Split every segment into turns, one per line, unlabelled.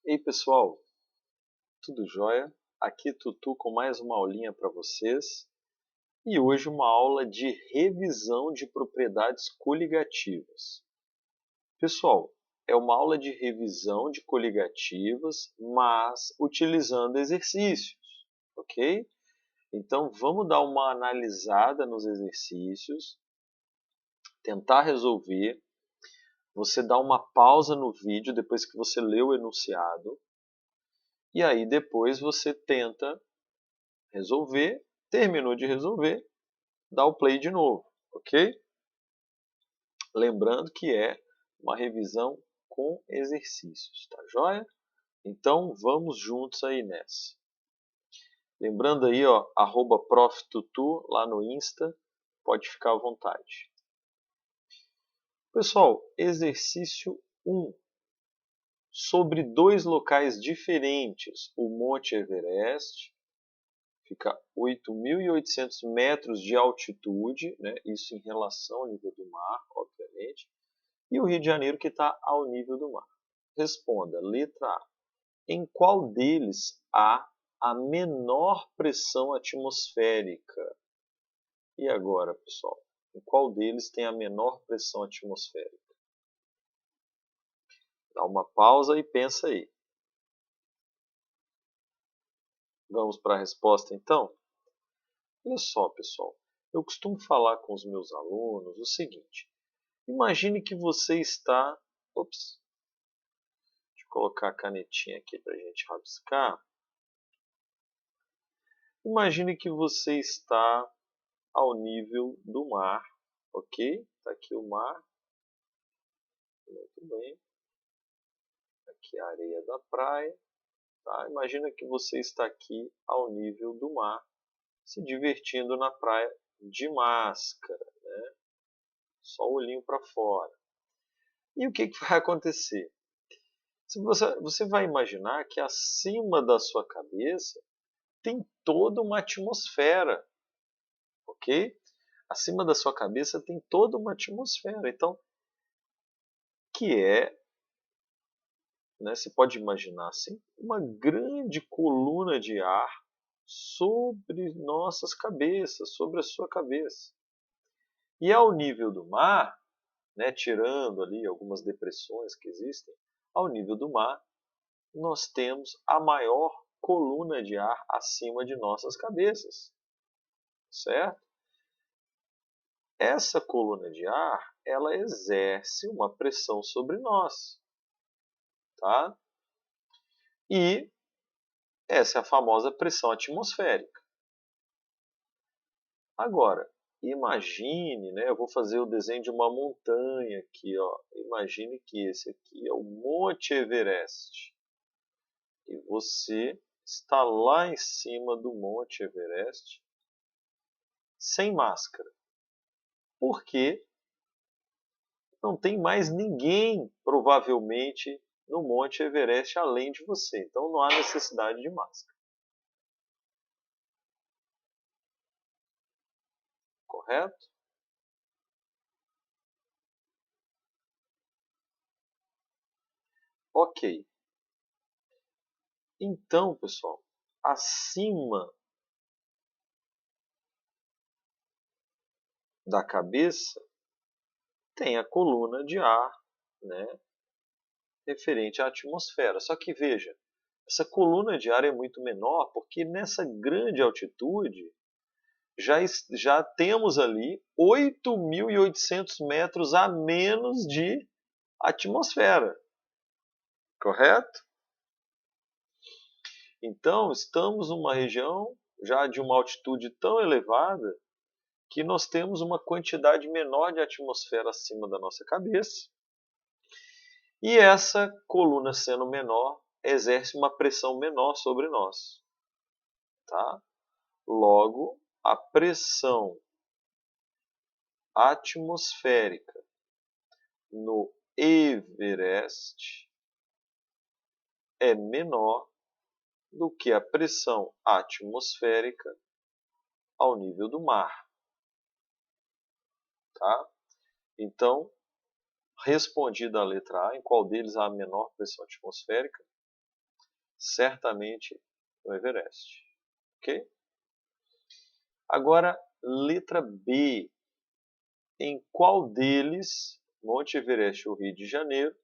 Ei pessoal, tudo jóia? Aqui Tutu com mais uma aulinha para vocês e hoje uma aula de revisão de propriedades coligativas. Pessoal, é uma aula de revisão de coligativas, mas utilizando exercícios, ok? Então vamos dar uma analisada nos exercícios, tentar resolver. Você dá uma pausa no vídeo depois que você leu o enunciado. E aí depois você tenta resolver, terminou de resolver, dá o play de novo, ok? Lembrando que é uma revisão com exercícios, tá joia? Então vamos juntos aí nessa. Lembrando aí, ó, @proftutu lá no Insta, pode ficar à vontade. Pessoal, exercício 1. Sobre dois locais diferentes, o Monte Everest fica 8.800 metros de altitude, né? Isso em relação ao nível do mar, obviamente, e o Rio de Janeiro que está ao nível do mar. Responda, letra A. Em qual deles há a menor pressão atmosférica? E agora, pessoal? Em qual deles tem a menor pressão atmosférica? Dá uma pausa e pensa aí. Vamos para a resposta então? Olha só, pessoal. Eu costumo falar com os meus alunos o seguinte. Imagine que você está... Ops. Deixa eu colocar a canetinha aqui para a gente rabiscar. Imagine que você está ao nível do mar, ok? Está aqui o mar. Muito bem. Aqui a areia da praia. Tá? Imagina que você está aqui ao nível do mar, se divertindo na praia de máscara, né? Só o olhinho para fora. E o que vai acontecer? Você vai imaginar que acima da sua cabeça tem toda uma atmosfera, ok? Acima da sua cabeça tem toda uma atmosfera. Então, que é, né, você pode imaginar assim, uma grande coluna de ar sobre nossas cabeças, sobre a sua cabeça. E ao nível do mar, né, tirando ali algumas depressões que existem, ao nível do mar, nós temos a maior coluna de ar acima de nossas cabeças, certo? Essa coluna de ar, ela exerce uma pressão sobre nós, tá? E essa é a famosa pressão atmosférica. Agora, imagine, né, eu vou fazer o desenho de uma montanha aqui, ó. Imagine que esse aqui é o Monte Everest. E você está lá em cima do Monte Everest sem máscara. Por quê? Não tem mais ninguém, provavelmente, no Monte Everest além de você. Então não há necessidade de máscara. Correto? Ok. Então, pessoal, acima da cabeça tem a coluna de ar, né, referente à atmosfera. Só que veja, essa coluna de ar é muito menor porque nessa grande altitude já temos ali 8.800 metros a menos de atmosfera, correto? Então, estamos numa região já de uma altitude tão elevada que nós temos uma quantidade menor de atmosfera acima da nossa cabeça. E essa coluna sendo menor, exerce uma pressão menor sobre nós. Tá? Logo, a pressão atmosférica no Everest é menor do que a pressão atmosférica ao nível do mar. Tá? Então, respondida a letra A, em qual deles há a menor pressão atmosférica? certamente no Everest. Ok? Agora, letra B. Em qual deles, Monte Everest ou Rio de Janeiro,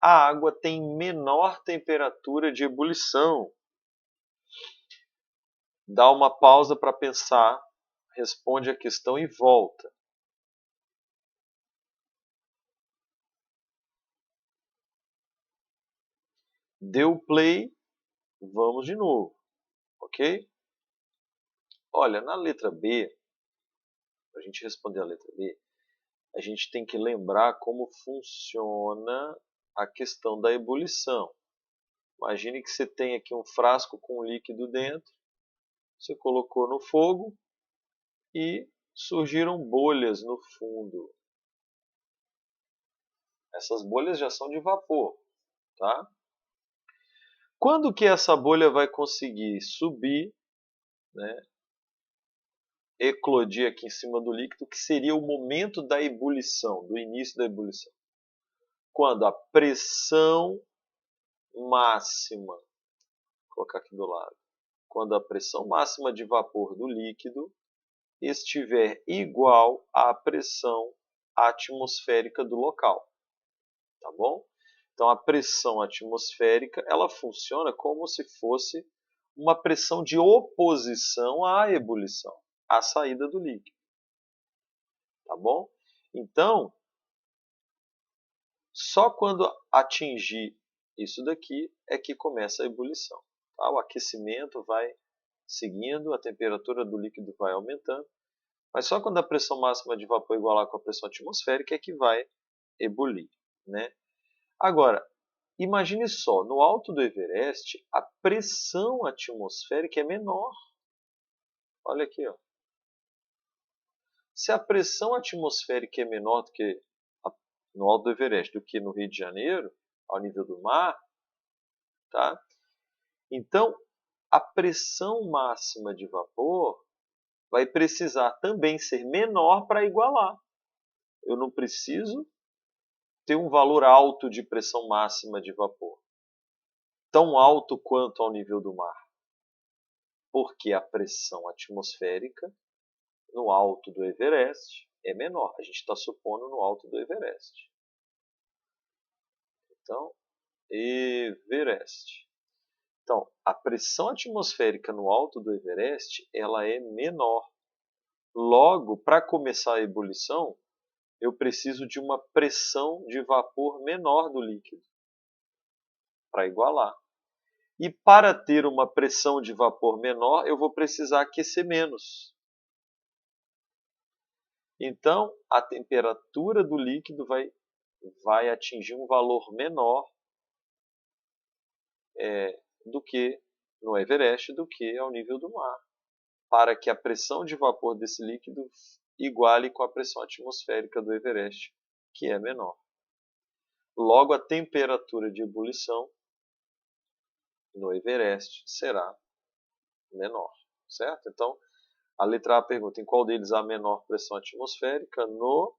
a água tem menor temperatura de ebulição? Dá uma pausa para pensar, responde a questão e volta. Deu play, vamos de novo, ok? Olha, na letra B, para a gente responder a letra B, a gente tem que lembrar como funciona a questão da ebulição. Imagine que você tem aqui um frasco com líquido dentro, você colocou no fogo e surgiram bolhas no fundo. Essas bolhas já são de vapor, tá? Quando que essa bolha vai conseguir subir, né, eclodir aqui em cima do líquido, que seria o momento da ebulição, do início da ebulição? Quando a pressão máxima, vou colocar aqui do lado, quando a pressão máxima de vapor do líquido estiver igual à pressão atmosférica do local, tá bom? Então a pressão atmosférica, ela funciona como se fosse uma pressão de oposição à ebulição, à saída do líquido, tá bom? Então, só quando atingir isso daqui é que começa a ebulição, tá? O aquecimento vai seguindo, a temperatura do líquido vai aumentando, mas só quando a pressão máxima de vapor igualar com a pressão atmosférica é que vai ebulir, né? Agora, imagine só, no alto do Everest, a pressão atmosférica é menor. Olha aqui, ó. Se a pressão atmosférica é menor do que no alto do Everest do que no Rio de Janeiro, ao nível do mar, tá? Então, a pressão máxima de vapor vai precisar também ser menor para igualar. Eu não preciso ter um valor alto de pressão máxima de vapor, tão alto quanto ao nível do mar, porque a pressão atmosférica no alto do Everest é menor. A gente está supondo no alto do Everest. Então, Everest. Então, a pressão atmosférica no alto do Everest ela é menor. Logo, para começar a ebulição, eu preciso de uma pressão de vapor menor do líquido para igualar. E para ter uma pressão de vapor menor, eu vou precisar aquecer menos. Então, a temperatura do líquido vai atingir um valor menor do que no Everest, do que ao nível do mar, para que a pressão de vapor desse líquido iguale com a pressão atmosférica do Everest, que é menor. Logo, a temperatura de ebulição no Everest será menor, certo? Então, a letra A pergunta em qual deles há menor pressão atmosférica no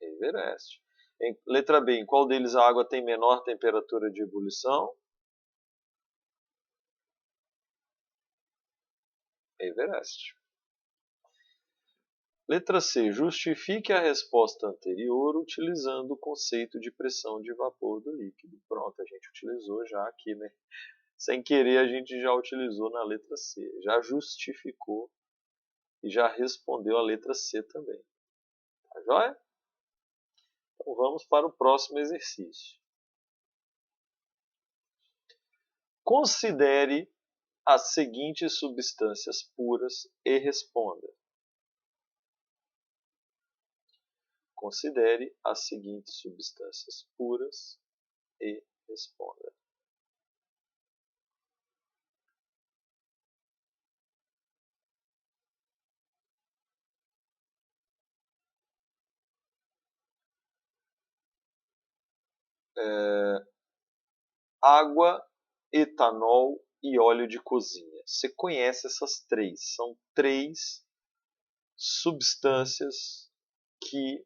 Everest. Letra B, em qual deles a água tem menor temperatura de ebulição? Everest. Letra C, justifique a resposta anterior utilizando o conceito de pressão de vapor do líquido. Pronto, a gente utilizou já aqui, né? Sem querer a gente já utilizou na letra C, já justificou e já respondeu a letra C também. Tá joia? Então vamos para o próximo exercício. Considere as seguintes substâncias puras e responda. Considere as seguintes substâncias puras e responda. Água, etanol e óleo de cozinha. Você conhece essas três? São três substâncias que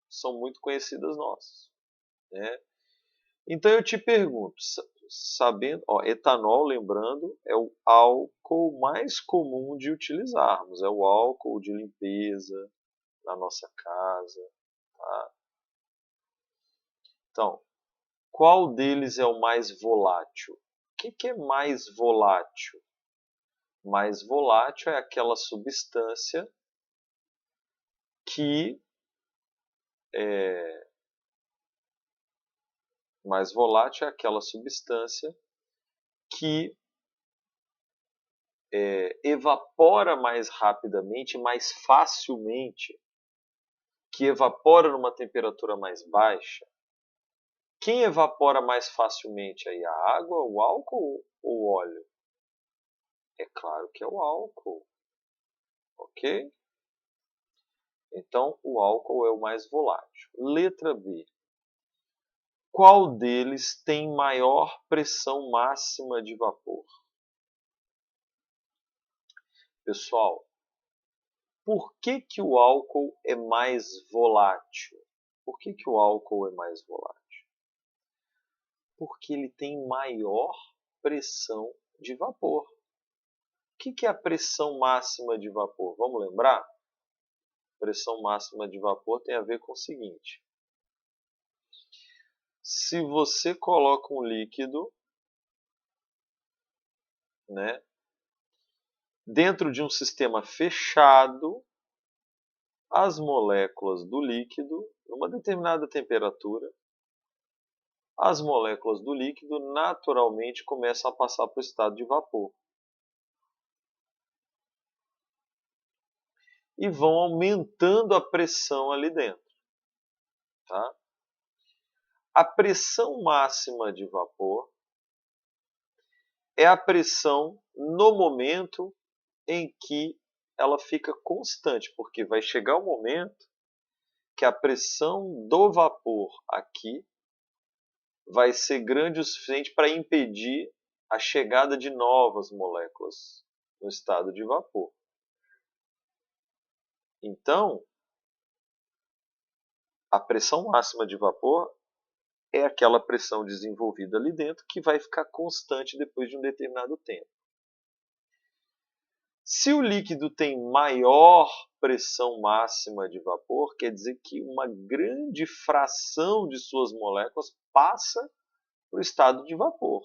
são muito conhecidas nossas, né? Então eu te pergunto, sabendo, ó, etanol, lembrando, é o álcool mais comum de utilizarmos, é o álcool de limpeza na nossa casa, tá? Então, qual deles é o mais volátil? O que é mais volátil? Mais volátil é aquela substância que mais volátil é aquela substância que evapora mais rapidamente, mais facilmente, que evapora numa temperatura mais baixa. Quem evapora mais facilmente aí, a água, o álcool ou o óleo? É claro que é o álcool, ok? Então, o álcool é o mais volátil. Letra B. Qual deles tem maior pressão máxima de vapor? Pessoal, por que que o álcool é mais volátil? Por que que o álcool é mais volátil? Porque ele tem maior pressão de vapor. O que é a pressão máxima de vapor? Vamos lembrar? Pressão máxima de vapor tem a ver com o seguinte. Se você coloca um líquido, né, dentro de um sistema fechado, as moléculas do líquido, numa determinada temperatura, as moléculas do líquido naturalmente começam a passar para o estado de vapor. E vão aumentando a pressão ali dentro. Tá? A pressão máxima de vapor é a pressão no momento em que ela fica constante, porque vai chegar um momento que a pressão do vapor aqui vai ser grande o suficiente para impedir a chegada de novas moléculas no estado de vapor. Então, a pressão máxima de vapor é aquela pressão desenvolvida ali dentro que vai ficar constante depois de um determinado tempo. Se o líquido tem maior pressão máxima de vapor, quer dizer que uma grande fração de suas moléculas passa para o estado de vapor.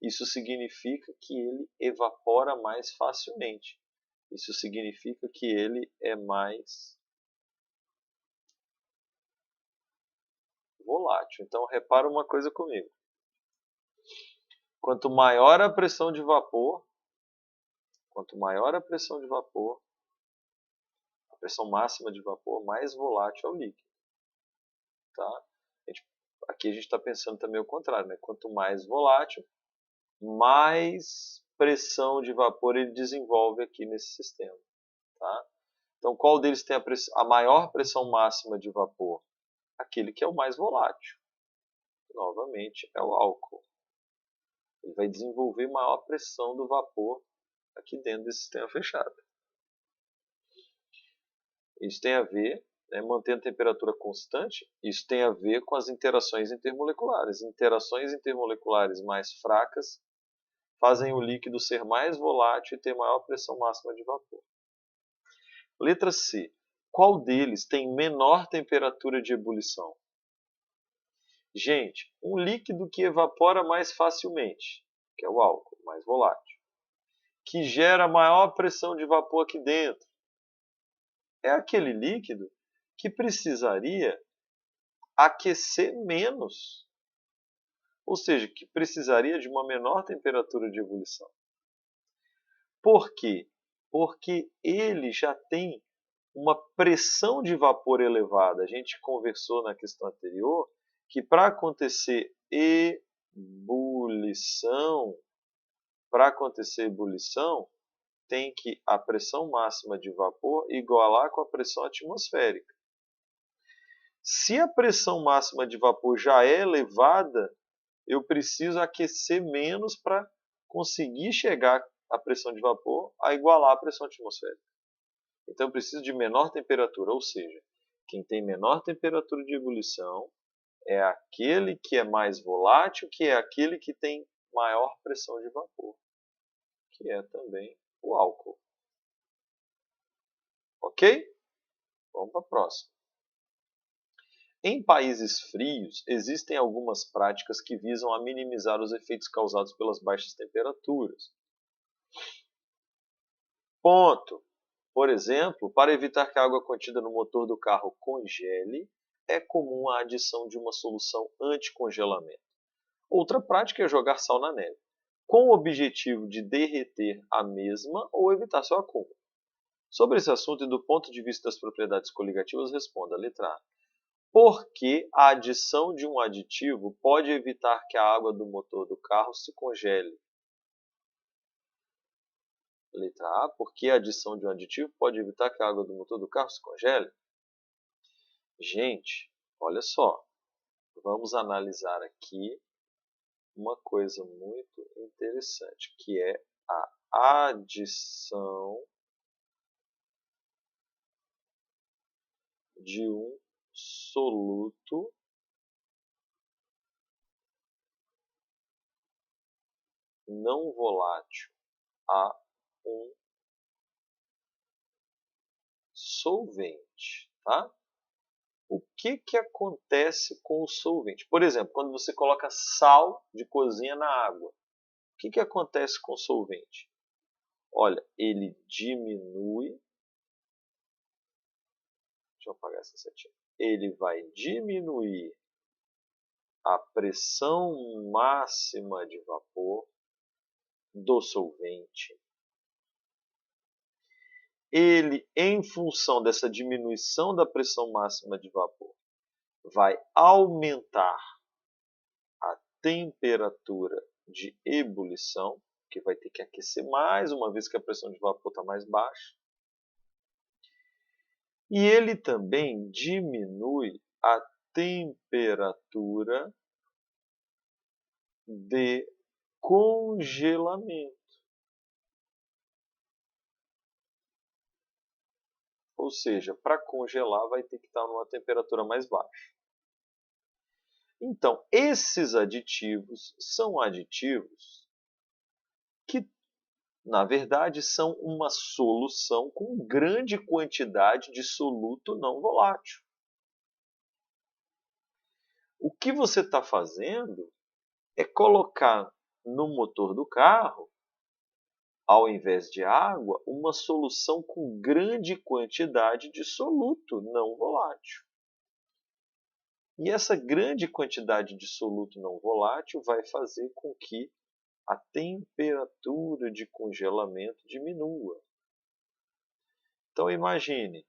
Isso significa que ele evapora mais facilmente. Isso significa que ele é mais volátil. Então, repara uma coisa comigo. Quanto maior a pressão de vapor, quanto maior a pressão de vapor, a pressão máxima de vapor, mais volátil é o líquido. Tá? Aqui a gente está pensando também o contrário, né? Quanto mais volátil, mais pressão de vapor ele desenvolve aqui nesse sistema. Tá? Então, qual deles tem a maior pressão máxima de vapor? Aquele que é o mais volátil. Novamente, é o álcool. Ele vai desenvolver maior pressão do vapor aqui dentro desse sistema fechado. Isso tem a ver, né, mantendo a temperatura constante, isso tem a ver com as interações intermoleculares. Interações intermoleculares mais fracas fazem o líquido ser mais volátil e ter maior pressão máxima de vapor. Letra C. Qual deles tem menor temperatura de ebulição? Gente, um líquido que evapora mais facilmente, que é o álcool, mais volátil, que gera maior pressão de vapor aqui dentro, é aquele líquido que precisaria aquecer menos, ou seja, que precisaria de uma menor temperatura de ebulição. Por quê? Porque ele já tem uma pressão de vapor elevada. A gente conversou na questão anterior que para acontecer ebulição, tem que a pressão máxima de vapor igualar com a pressão atmosférica. Se a pressão máxima de vapor já é elevada, eu preciso aquecer menos para conseguir chegar a pressão de vapor a igualar a pressão atmosférica. Então eu preciso de menor temperatura, ou seja, quem tem menor temperatura de ebulição é aquele que é mais volátil, que é aquele que tem maior pressão de vapor, que é também o álcool. Ok? Vamos para a próxima. Em países frios, existem algumas práticas que visam a minimizar os efeitos causados pelas baixas temperaturas. Ponto. Por exemplo, para evitar que a água contida no motor do carro congele, é comum a adição de uma solução anticongelamento. Outra prática é jogar sal na neve, com o objetivo de derreter a mesma ou evitar seu acúmulo. Sobre esse assunto e do ponto de vista das propriedades coligativas, responda a letra A. Porque a adição de um aditivo pode evitar que a água do motor do carro se congele. Letra A. Porque a adição de um aditivo pode evitar que a água do motor do carro se congele. Gente, olha só. Vamos analisar aqui uma coisa muito interessante, que é a adição de um soluto não volátil a um solvente, tá? O que acontece com o solvente? Por exemplo, quando você coloca sal de cozinha na água, o que acontece com o solvente? Olha, ele diminui. Deixa eu apagar essa setinha. Ele vai diminuir a pressão máxima de vapor do solvente. Ele, em função dessa diminuição da pressão máxima de vapor, vai aumentar a temperatura de ebulição, que vai ter que aquecer mais, uma vez que a pressão de vapor está mais baixa. E ele também diminui a temperatura de congelamento. Ou seja, para congelar vai ter que estar numa temperatura mais baixa. Então, esses aditivos são aditivos que, na verdade, são uma solução com grande quantidade de soluto não volátil. O que você está fazendo é colocar no motor do carro, ao invés de água, uma solução com grande quantidade de soluto não volátil. E essa grande quantidade de soluto não volátil vai fazer com que a temperatura de congelamento diminua. Então imagine,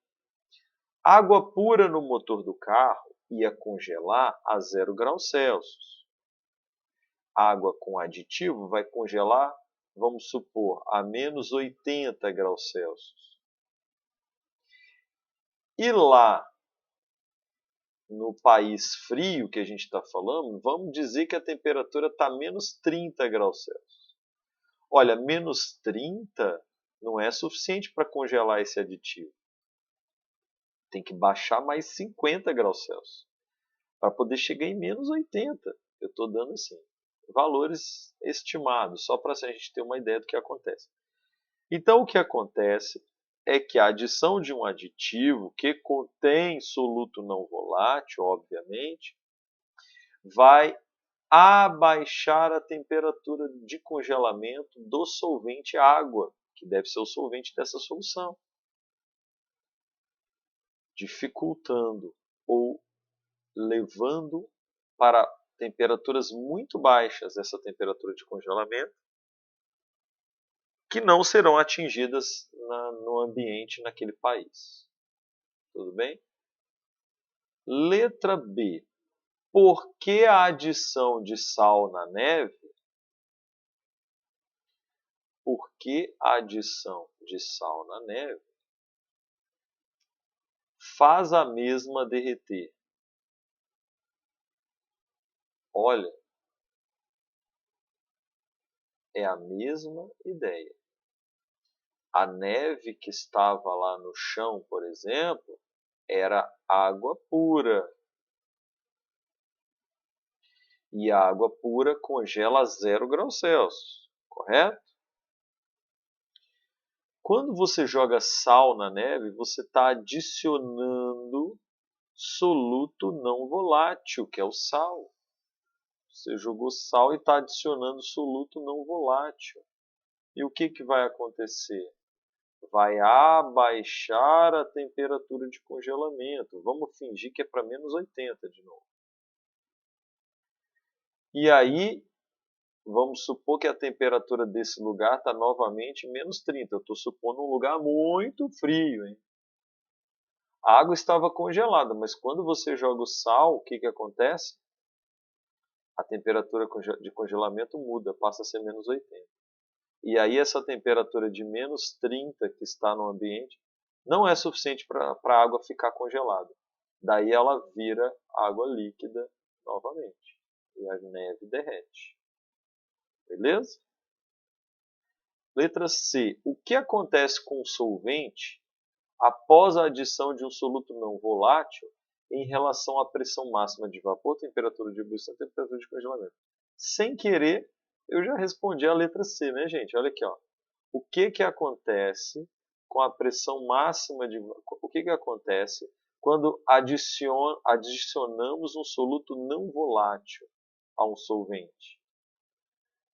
água pura no motor do carro ia congelar a 0 graus Celsius. Água com aditivo vai congelar, vamos supor, a menos 80 graus Celsius. E lá, no país frio que a gente está falando, vamos dizer que a temperatura está menos 30 graus Celsius. Olha, menos 30 não é suficiente para congelar esse aditivo. Tem que baixar mais 50 graus Celsius para poder chegar em menos 80. Eu estou dando assim, valores estimados, só para a gente ter uma ideia do que acontece. Então, o que acontece é que a adição de um aditivo que contém soluto não volátil, obviamente, vai abaixar a temperatura de congelamento do solvente água, que deve ser o solvente dessa solução, dificultando ou levando para temperaturas muito baixas essa temperatura de congelamento, que não serão atingidas no ambiente naquele país. Tudo bem? Letra B. Por que a adição de sal na neve? Por que a adição de sal na neve faz a mesma derreter? Olha, é a mesma ideia. A neve que estava lá no chão, por exemplo, era água pura. E a água pura congela a 0 graus Celsius, correto? Quando você joga sal na neve, você está adicionando soluto não volátil, que é o sal. Você jogou sal e está adicionando soluto não volátil. E o que vai acontecer? Vai abaixar a temperatura de congelamento. Vamos fingir que é para menos 80 de novo. E aí, vamos supor que a temperatura desse lugar está novamente menos 30. Eu estou supondo um lugar muito frio, hein? A água estava congelada, mas quando você joga o sal, o que acontece? A temperatura de congelamento muda, passa a ser menos 80. E aí essa temperatura de menos 30 que está no ambiente não é suficiente para a água ficar congelada. Daí ela vira água líquida novamente. E a neve derrete. Beleza? Letra C. O que acontece com o solvente após a adição de um soluto não volátil em relação à pressão máxima de vapor, temperatura de ebulição e temperatura de congelamento? Sem querer, eu já respondi a letra C, né, gente? Olha aqui, ó. O que acontece com a pressão máxima de vapor? O que acontece quando adicionamos um soluto não volátil a um solvente?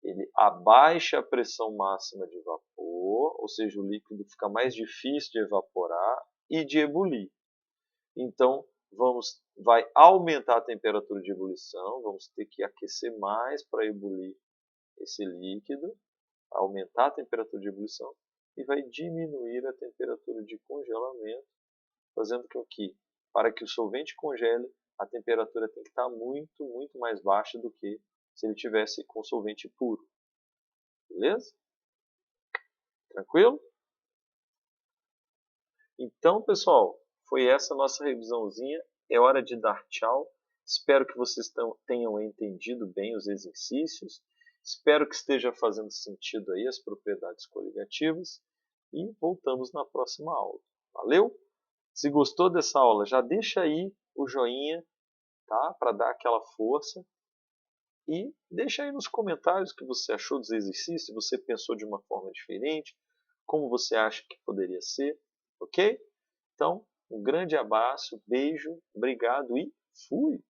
Ele abaixa a pressão máxima de vapor, ou seja, o líquido fica mais difícil de evaporar e de ebulir. Então, vai aumentar a temperatura de ebulição, vamos ter que aquecer mais para ebulir esse líquido, aumentar a temperatura de ebulição e vai diminuir a temperatura de congelamento, fazendo com que, para que o solvente congele, a temperatura tem que estar muito, muito mais baixa do que se ele tivesse com solvente puro. Beleza? Tranquilo? Então, pessoal, foi essa nossa revisãozinha. É hora de dar tchau. Espero que vocês tenham entendido bem os exercícios. Espero que esteja fazendo sentido aí as propriedades coligativas. E voltamos na próxima aula. Valeu? Se gostou dessa aula, já deixa aí o joinha, tá? Para dar aquela força. E deixa aí nos comentários o que você achou dos exercícios, se você pensou de uma forma diferente, como você acha que poderia ser, ok? Então, um grande abraço, beijo, obrigado e fui!